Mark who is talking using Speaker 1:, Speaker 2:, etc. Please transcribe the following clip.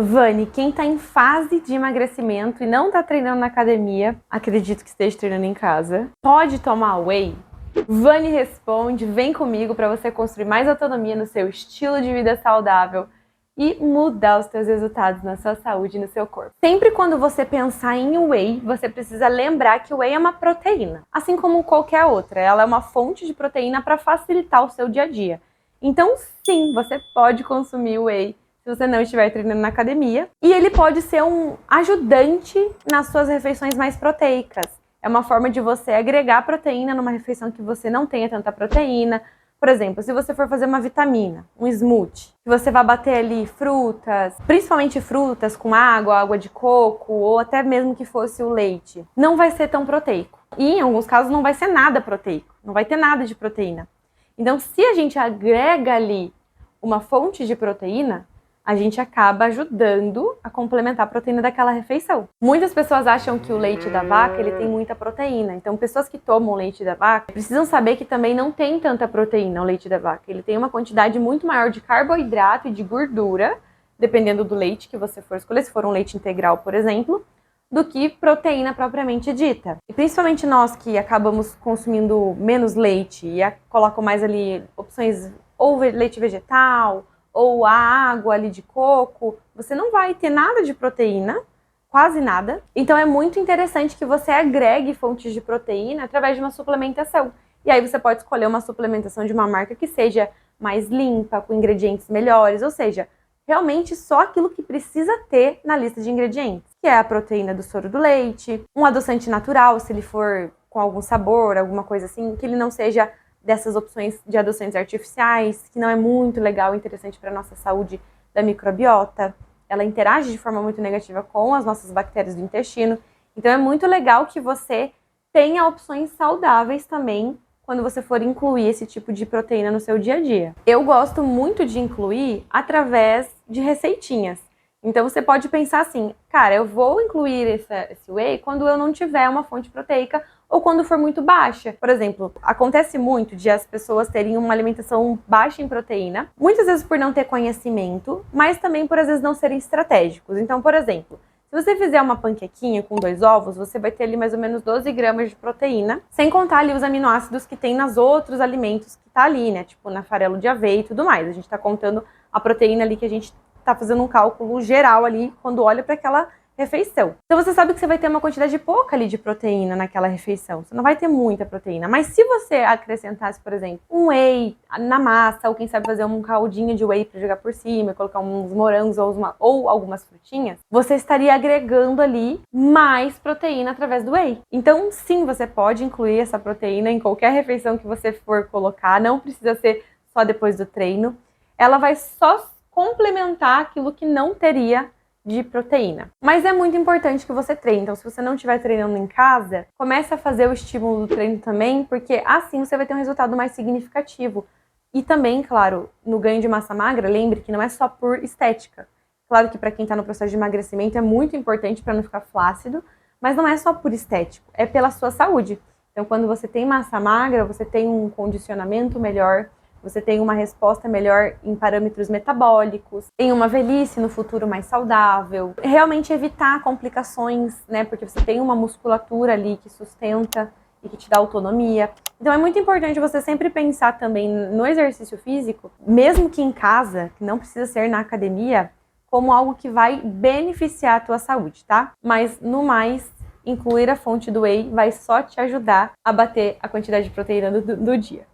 Speaker 1: Vani, quem está em fase de emagrecimento e não está treinando na academia, acredito que esteja treinando em casa, pode tomar whey? Vani responde, vem comigo para você construir mais autonomia no seu estilo de vida saudável e mudar os seus resultados na sua saúde e no seu corpo. Sempre quando você pensar em whey, você precisa lembrar que o whey é uma proteína, assim como qualquer outra. Ela é uma fonte de proteína para facilitar o seu dia a dia. Então, sim, você pode consumir whey se você não estiver treinando na academia. E ele pode ser um ajudante nas suas refeições mais proteicas. É uma forma de você agregar proteína numa refeição que você não tenha tanta proteína. Por exemplo, se você for fazer uma vitamina, um smoothie, que você vai bater ali frutas, principalmente frutas com água de coco, ou até mesmo que fosse o leite, não vai ser tão proteico. E em alguns casos não vai ser nada proteico, não vai ter nada de proteína. Então, se a gente agrega ali uma fonte de proteína, a gente acaba ajudando a complementar a proteína daquela refeição. Muitas pessoas acham que o leite da vaca ele tem muita proteína. Então, pessoas que tomam leite da vaca precisam saber que também não tem tanta proteína o leite da vaca. Ele tem uma quantidade muito maior de carboidrato e de gordura, dependendo do leite que você for escolher, se for um leite integral, por exemplo, do que proteína propriamente dita. E principalmente nós que acabamos consumindo menos leite e colocam mais ali opções ou leite vegetal, ou a água ali de coco, você não vai ter nada de proteína, quase nada. Então é muito interessante que você agregue fontes de proteína através de uma suplementação. E aí você pode escolher uma suplementação de uma marca que seja mais limpa, com ingredientes melhores, ou seja, realmente só aquilo que precisa ter na lista de ingredientes, que é a proteína do soro do leite, um adoçante natural, se ele for com algum sabor, alguma coisa assim, que ele não seja dessas opções de adoçantes artificiais, que não é muito legal e interessante para a nossa saúde da microbiota. Ela interage de forma muito negativa com as nossas bactérias do intestino. Então é muito legal que você tenha opções saudáveis também quando você for incluir esse tipo de proteína no seu dia a dia. Eu gosto muito de incluir através de receitinhas. Então você pode pensar assim, cara, eu vou incluir esse whey quando eu não tiver uma fonte proteica ou quando for muito baixa. Por exemplo, acontece muito de as pessoas terem uma alimentação baixa em proteína, muitas vezes por não ter conhecimento, mas também por às vezes não serem estratégicos. Então, por exemplo, se você fizer uma panquequinha com 2 ovos, você vai ter ali mais ou menos 12 gramas de proteína, sem contar ali os aminoácidos que tem nos outros alimentos que tá ali, né? Tipo na farelo de aveia e tudo mais. A gente tá contando a proteína ali que a gente tá fazendo um cálculo geral ali quando olha para aquela refeição. Então você sabe que você vai ter uma quantidade pouca ali de proteína naquela refeição. Você não vai ter muita proteína. Mas se você acrescentasse, por exemplo, um whey na massa, ou quem sabe fazer um caldinho de whey para jogar por cima, colocar uns morangos ou algumas frutinhas, você estaria agregando ali mais proteína através do whey. Então sim, você pode incluir essa proteína em qualquer refeição que você for colocar. Não precisa ser só depois do treino. Ela vai só complementar aquilo que não teria de proteína. Mas é muito importante que você treine. Então, se você não estiver treinando em casa, comece a fazer o estímulo do treino também, porque assim você vai ter um resultado mais significativo. E também, claro, no ganho de massa magra, lembre que não é só por estética. Claro que para quem está no processo de emagrecimento é muito importante para não ficar flácido, mas não é só por estético, é pela sua saúde. Então, quando você tem massa magra, você tem um condicionamento melhor, você tem uma resposta melhor em parâmetros metabólicos, em uma velhice no futuro mais saudável. Realmente evitar complicações, né? Porque você tem uma musculatura ali que sustenta e que te dá autonomia. Então é muito importante você sempre pensar também no exercício físico, mesmo que em casa, que não precisa ser na academia, como algo que vai beneficiar a tua saúde, tá? Mas no mais, incluir a fonte do whey vai só te ajudar a bater a quantidade de proteína do dia.